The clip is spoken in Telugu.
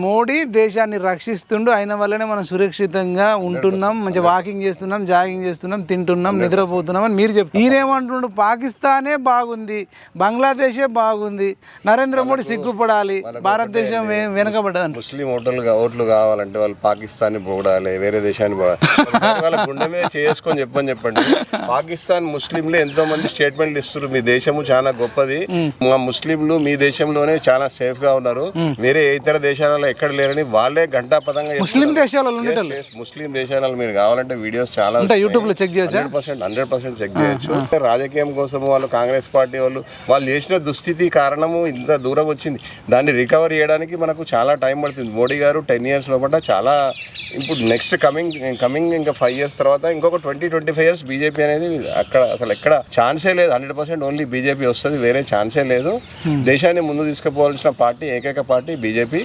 మోడీ దేశాన్ని రక్షిస్తుండు, అయిన వల్లనే మనం సురక్షితంగా ఉంటున్నాం, మంచి వాకింగ్ చేస్తున్నాం, జాగింగ్ చేస్తున్నాం, తింటున్నాం, నిద్రపోతున్నాం అని మీరు చెప్తారు. ఈయనేమంటుండు పాకిస్తానే బాగుంది, బంగ్లాదేశే బాగుంది, నరేంద్ర మోడీ సిగ్గుపడాలి, భారతదేశం వెనకబడ్డదని. ముస్లిం ఓట్లు కావాలంటే వాళ్ళు పాకిస్తాన్ పొగడాలి, వేరే దేశాన్ని వాళ్ళ గుండె మీద చేసుకొని చెప్పండి. పాకిస్తాన్ ముస్లింలు ఎంతో మంది స్టేట్మెంట్లు ఇస్తారు, మీ దేశము చాలా గొప్పది, మా ముస్లింలు మీ దేశంలోనే చాలా సేఫ్ గా ఉన్నారు, వేరే ఇతర దేశాలలో ఎక్కడ లేరని వాళ్ళే ఘంటాపథంగా ముస్లిం దేశాలలో మీరు కావాలంటే వీడియోస్ చాలా యూట్యూబ్ లో చెక్ చేయొచ్చు, 100% చెక్ చేయొచ్చు. రాజకీయం కోసం వాళ్ళు కాంగ్రెస్ పార్టీ వాళ్ళు చేసిన దుస్థితి కారణము ఇంత దూరం వచ్చింది. దాన్ని రికవర్ చేయడానికి మనకు చాలా టైం పడుతుంది. మోడీ గారు 10 years లోపల చాలా ఇప్పుడు నెక్స్ట్ కమింగ్ ఇంకా 5 years తర్వాత ఇంకొక 20-25 years బీజేపీ అనేది అక్కడ అసలు ఎక్కడ ఛాన్సే లేదు. 100% ఓన్లీ బీజేపీ వస్తుంది, వేరే ఛాన్సే లేదు. దేశాన్ని ముందు తీసుకుపోవాల్సిన పార్టీ ఏకైక పార్టీ బీజేపీ.